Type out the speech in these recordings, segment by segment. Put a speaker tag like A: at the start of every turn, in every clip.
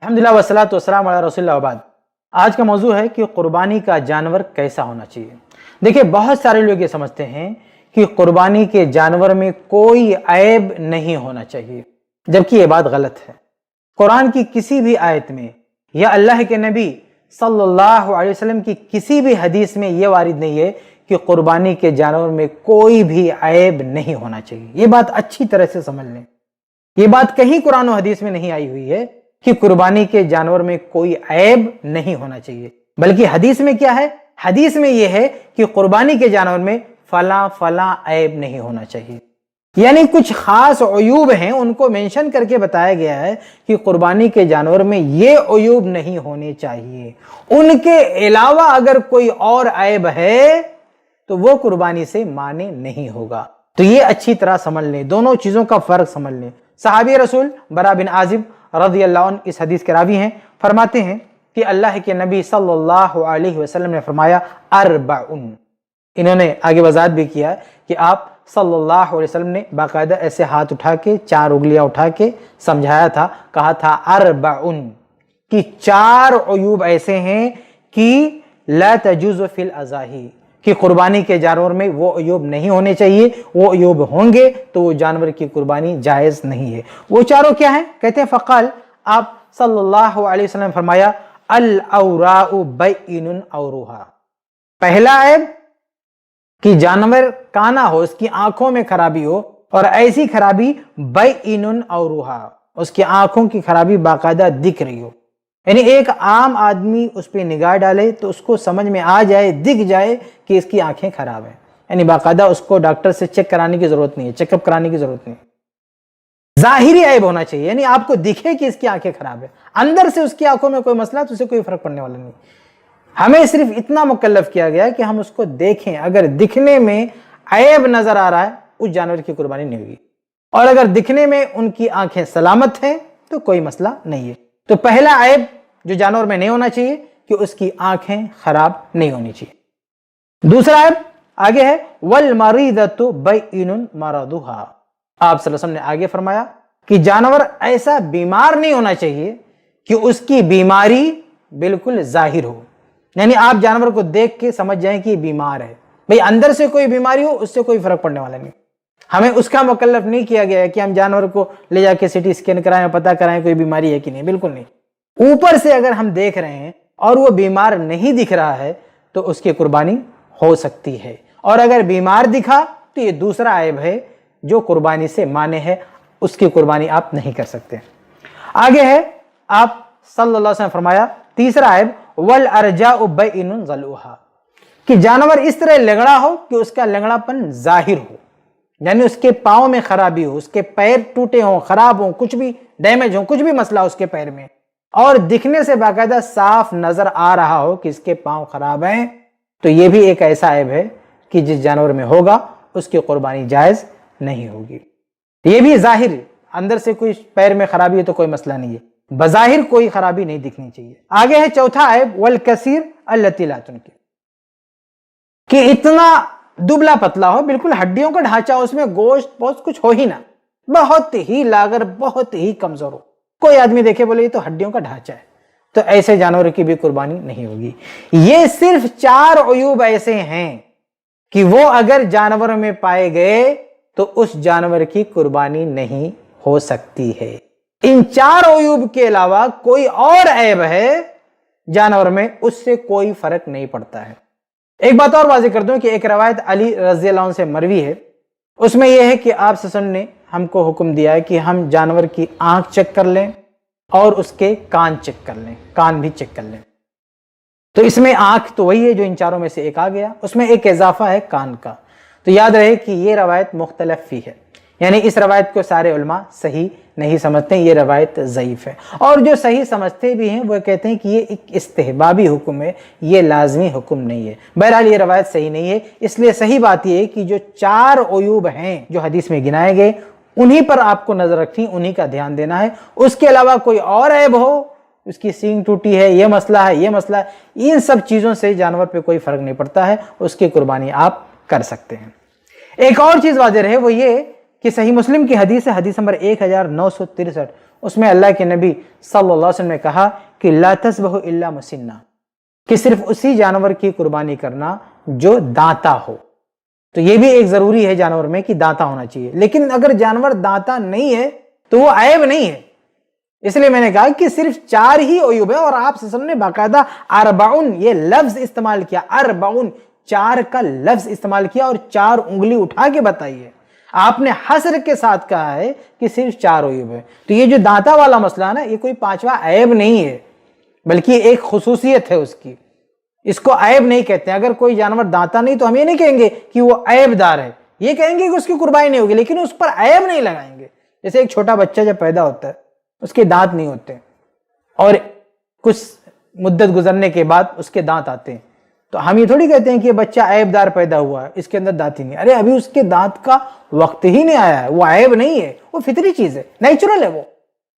A: الحمدللہ والصلاۃ والسلام علی رسول اللہ وبعد۔ آج کا موضوع ہے کہ قربانی کا جانور کیسا ہونا چاہیے۔ دیکھیں، بہت سارے لوگ یہ سمجھتے ہیں کہ قربانی کے جانور میں کوئی عیب نہیں ہونا چاہیے، جبکہ یہ بات غلط ہے۔ قرآن کی کسی بھی آیت میں یا اللہ کے نبی صلی اللہ علیہ وسلم کی کسی بھی حدیث میں یہ وارد نہیں ہے کہ قربانی کے جانور میں کوئی بھی عیب نہیں ہونا چاہیے۔ یہ بات اچھی طرح سے سمجھ لیں۔ یہ بات کہیں قرآن و حدیث میں نہیں آئی ہوئی ہے کہ قربانی کے جانور میں کوئی عیب نہیں ہونا چاہیے، بلکہ حدیث میں کیا ہے؟ حدیث میں یہ ہے کہ قربانی کے جانور میں فلاں فلاں عیب نہیں ہونا چاہیے، یعنی کچھ خاص عیوب ہیں، ان کو مینشن کر کے بتایا گیا ہے کہ قربانی کے جانور میں یہ عیوب نہیں ہونے چاہیے، ان کے علاوہ اگر کوئی اور عیب ہے تو وہ قربانی سے مانے نہیں ہوگا۔ تو یہ اچھی طرح سمجھ لیں، دونوں چیزوں کا فرق سمجھ لیں۔ صحابی رسول برا بن عازب رضی اللہ عنہ اس حدیث کے راوی ہیں، فرماتے ہیں کہ اللہ کے نبی صلی اللہ علیہ وسلم نے فرمایا اربعن۔ انہوں نے آگے وضاحت بھی کیا ہے کہ آپ صلی اللہ علیہ وسلم نے باقاعدہ ایسے ہاتھ اٹھا کے 4 انگلیاں اٹھا کے سمجھایا تھا، کہا تھا اربعن، کہ 4 عیوب ایسے ہیں کہ لا تجوز فی الاضاحی، کہ قربانی کے جانور میں وہ عیوب نہیں ہونے چاہیے، وہ عیوب ہوں گے تو وہ جانور کی قربانی جائز نہیں ہے۔ وہ 4 کیا ہیں؟ کہتے ہیں فقال، آپ صلی اللہ علیہ وسلم نے فرمایا الاوراء بین اوروہا۔ پہلا عیب کہ جانور کانا ہو، اس کی آنکھوں میں خرابی ہو، اور ایسی خرابی بین اوروہا، اس کی آنکھوں کی خرابی باقاعدہ دکھ رہی ہو، یعنی ایک عام آدمی اس پہ نگاہ ڈالے تو اس کو سمجھ میں آ جائے، دکھ جائے کہ اس کی آنکھیں خراب ہیں، یعنی باقاعدہ اس کو ڈاکٹر سے چیک کرانے کی ضرورت نہیں ہے، چیک اپ کرانے کی ضرورت نہیں ہے۔ ظاہری عیب ہونا چاہیے، یعنی آپ کو دکھے کہ اس کی آنکھیں خراب ہے، اندر سے اس کی آنکھوں میں کوئی مسئلہ تو اسے کوئی فرق پڑنے والا نہیں۔ ہمیں صرف اتنا مکلف کیا گیا کہ ہم اس کو دیکھیں، اگر دکھنے میں عیب نظر آ رہا ہے اس جانور کی قربانی نہیں ہوگی، اور اگر دکھنے میں ان کی آنکھیں سلامت ہیں تو کوئی مسئلہ نہیں ہے۔ تو پہلا عیب جو جانور میں نہیں ہونا چاہیے کہ اس کی آنکھیں خراب نہیں ہونی چاہیے۔ دوسرا عیب آگے ہے والمریضۃ بین مرضھا۔ آپ صلی اللہ علیہ وسلم نے آگے فرمایا کہ جانور ایسا بیمار نہیں ہونا چاہیے کہ اس کی بیماری بالکل ظاہر ہو، یعنی آپ جانور کو دیکھ کے سمجھ جائیں کہ یہ بیمار ہے، بھئی اندر سے کوئی بیماری ہو اس سے کوئی فرق پڑنے والا نہیں۔ ہمیں اس کا مکلف نہیں کیا گیا ہے کہ ہم جانور کو لے جا کے CT اسکین کرائیں، پتہ کرائیں کوئی بیماری ہے کہ نہیں، بالکل نہیں۔ اوپر سے اگر ہم دیکھ رہے ہیں اور وہ بیمار نہیں دکھ رہا ہے تو اس کی قربانی ہو سکتی ہے، اور اگر بیمار دکھا تو یہ دوسرا عیب ہے جو قربانی سے مانے ہے، اس کی قربانی آپ نہیں کر سکتے۔ آگے ہے آپ صلی اللہ علیہ وسلم نے فرمایا تیسرا عیب والارجاء بین ضلوعھا، کہ جانور اس طرح لنگڑا ہو کہ اس کا لنگڑا پن ظاہر ہو، یعنی اس کے پاؤں میں خرابی ہو، اس کے پیر ٹوٹے ہوں، خراب ہوں، کچھ بھی ڈیمیج ہو، کچھ بھی مسئلہ ہو اس کے پیر میں، اور دکھنے سے باقاعدہ صاف نظر آ رہا ہو کہ اس کے پاؤں خراب ہیں، تو یہ بھی ایک ایسا عیب ہے کہ جس جانور میں ہوگا اس کی قربانی جائز نہیں ہوگی۔ یہ بھی ظاہر، اندر سے کوئی پیر میں خرابی ہے تو کوئی مسئلہ نہیں ہے، بظاہر کوئی خرابی نہیں دکھنی چاہیے۔ آگے ہے چوتھا عیب والکثیر التی لا تنکر، کہ اتنا دبلا پتلا ہو، بالکل ہڈیوں کا ڈھانچہ ہو، اس میں گوشت پوست کچھ ہو ہی نہ، بہت ہی لاغر، بہت ہی کمزور ہو، کوئی آدمی دیکھے بولے یہ تو ہڈیوں کا ڈھانچہ ہے، تو ایسے جانور کی بھی قربانی نہیں ہوگی۔ یہ صرف 4 عیوب ایسے ہیں کہ وہ اگر جانور میں پائے گئے تو اس جانور کی قربانی نہیں ہو سکتی ہے۔ ان 4 عیوب کے علاوہ کوئی اور عیب ہے جانور میں، اس سے کوئی فرق نہیں پڑتا ہے۔ ایک بات اور واضح کر دوں کہ ایک روایت علی رضی اللہ عنہ سے مروی ہے، اس میں یہ ہے کہ آپ صلی اللہ علیہ وسلم نے ہم کو حکم دیا ہے کہ ہم جانور کی آنکھ چیک کر لیں اور اس کے کان چیک کر لیں، کان بھی چیک کر لیں۔ تو اس میں آنکھ تو وہی ہے جو ان 4 میں سے ایک آ گیا، اس میں ایک اضافہ ہے کان کا۔ تو یاد رہے کہ یہ روایت مختلف فی ہے، یعنی اس روایت کو سارے علماء صحیح نہیں سمجھتے، یہ روایت ضعیف ہے، اور جو صحیح سمجھتے بھی ہیں وہ کہتے ہیں کہ یہ ایک استحبابی حکم ہے، یہ لازمی حکم نہیں ہے۔ بہرحال یہ روایت صحیح نہیں ہے، اس لیے صحیح بات یہ ہے کہ جو 4 عیوب ہیں جو حدیث میں گنائے گئے انہی پر آپ کو نظر رکھنی، انہی کا دھیان دینا ہے۔ اس کے علاوہ کوئی اور عیب ہو، اس کی سینگ ٹوٹی ہے، یہ مسئلہ ہے، یہ مسئلہ ہے، ان سب چیزوں سے جانور پہ کوئی فرق نہیں پڑتا ہے، اس کی قربانی آپ کر سکتے ہیں۔ ایک اور چیز واضح رہے وہ یہ کہ صحیح مسلم کی حدیث ہے، حدیث نمبر 1963، اس میں اللہ کے نبی صلی اللہ علیہ وسلم نے کہا کہ لا تذبحوا الا مسنہ، کہ صرف اسی جانور کی قربانی کرنا جو دانتا ہو۔ تو یہ بھی ایک ضروری ہے جانور میں کہ دانتا ہونا چاہیے، لیکن اگر جانور دانتا نہیں ہے تو وہ عیب نہیں ہے۔ اس لیے میں نے کہا کہ صرف 4 ہی عیوب ہے، اور آپ صلی اللہ علیہ وسلم نے باقاعدہ 40 یہ لفظ استعمال کیا، 40 4 کا لفظ استعمال کیا اور 4 انگلی اٹھا کے بتائیے۔ آپ نے حصر کے ساتھ کہا ہے کہ صرف 4 عیوب ہے۔ تو یہ جو دانتا والا مسئلہ ہے نا، یہ کوئی 5واں عیب نہیں ہے، بلکہ ایک خصوصیت ہے اس کی، اس کو عیب نہیں کہتے ہیں۔ اگر کوئی جانور دانتا نہیں تو ہم یہ نہیں کہیں گے کہ وہ عیب دار ہے، یہ کہیں گے کہ اس کی قربانی نہیں ہوگی، لیکن اس پر عیب نہیں لگائیں گے۔ جیسے ایک چھوٹا بچہ جب پیدا ہوتا ہے، اس کے دانت نہیں ہوتے اور کچھ مدت گزرنے کے بعد اس کے دانت آتے ہیں، تو ہم یہ تھوڑی کہتے ہیں کہ یہ بچہ عیب دار پیدا ہوا ہے، اس کے اندر دانت ہی نہیں۔ ارے ابھی اس کے دانت کا وقت ہی نہیں آیا ہے، وہ عیب نہیں ہے، وہ فطری چیز ہے، نیچرل ہے وہ۔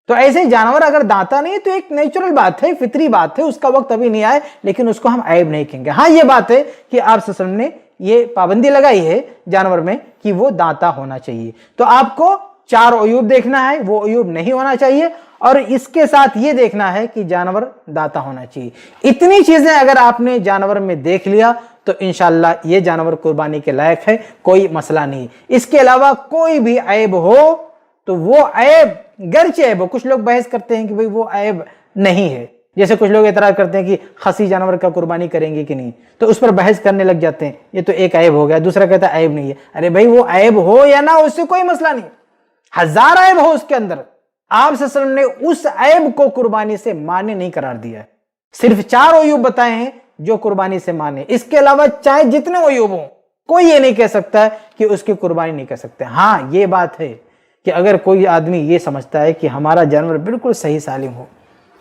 A: تو ایسے جانور اگر دانتا نہیں ہے تو ایک نیچرل بات ہے، فطری بات ہے، اس کا وقت ابھی نہیں آئے، لیکن اس کو ہم عیب نہیں کہیں گے۔ ہاں یہ بات ہے کہ آپ صلی اللہ علیہ وسلم نے یہ پابندی لگائی ہے جانور میں کہ وہ دانتا ہونا چاہیے۔ تو آپ کو 4 عیوب دیکھنا ہے، وہ عیوب نہیں ہونا چاہیے، اور اس کے ساتھ یہ دیکھنا ہے کہ جانور دانتا ہونا چاہیے۔ اتنی چیزیں اگر آپ نے جانور میں دیکھ لیا تو انشاءاللہ یہ جانور قربانی کے لائق ہے، کوئی مسئلہ نہیں۔ اس کے علاوہ کوئی بھی عیب ہو تو وہ عیب گرچہ عیب ہو، کچھ لوگ بحث کرتے ہیں کہ بھئی وہ عیب نہیں ہے، جیسے کچھ لوگ اعتراض کرتے ہیں کہ خصی جانور کا قربانی کریں گے کہ نہیں، تو اس پر بحث کرنے لگ جاتے ہیں، یہ تو ایک عیب ہو گیا، دوسرا کہتا ہے عیب نہیں ہے۔ ارے بھائی وہ عیب ہو یا نہ، اس سے کوئی مسئلہ نہیں، 1000 عیب ہو اس کے اندر، آپ صلی اللہ علیہ وسلم نے اس عیب کو قربانی سے مانے نہیں قرار دیا ہے۔ صرف 4 عیوب بتائے ہیں جو قربانی سے مانے، اس کے علاوہ چاہے جتنے عیوب ہوں کوئی یہ نہیں کہہ سکتا ہے کہ اس کی قربانی نہیں کر سکتے۔ ہاں یہ بات ہے کہ اگر کوئی آدمی یہ سمجھتا ہے کہ ہمارا جانور بالکل صحیح سالم ہو،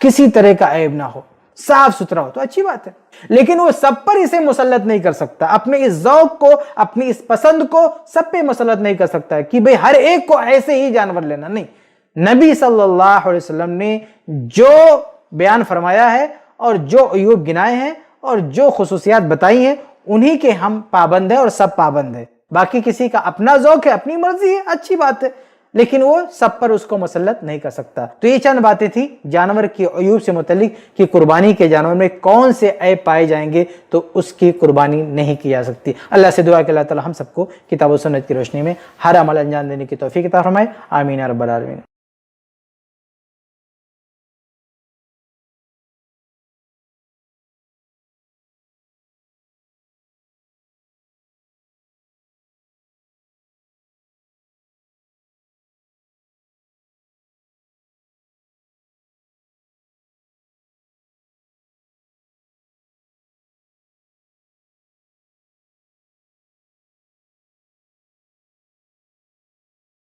A: کسی طرح کا عیب نہ ہو، صاف ستھرا ہو، تو اچھی بات ہے، لیکن وہ سب پر اسے مسلط نہیں کر سکتا، اپنے اس ذوق کو، اپنی اس پسند کو سب پہ مسلط نہیں کر سکتا ہے کہ بھئی ہر ایک کو ایسے ہی جانور لینا، نہیں۔ نبی صلی اللہ علیہ وسلم نے جو بیان فرمایا ہے اور جو عیوب گنائے ہیں اور جو خصوصیات بتائی ہیں، انہی کے ہم پابند ہیں اور سب پابند ہیں۔ باقی کسی کا اپنا ذوق ہے، اپنی مرضی ہے، اچھی بات ہے، لیکن وہ سب پر اس کو مسلط نہیں کر سکتا۔ تو یہ چند باتیں تھی جانور کی عیوب سے متعلق کہ قربانی کے جانور میں کون سے عیب پائے جائیں گے تو اس کی قربانی نہیں کی جا سکتی۔ اللہ سے دعا کہ اللہ تعالی ہم سب کو کتاب و سنت کی روشنی میں ہر عمل انجام دینے کی توفیق عطا فرمائے، آمین یا رب العالمین۔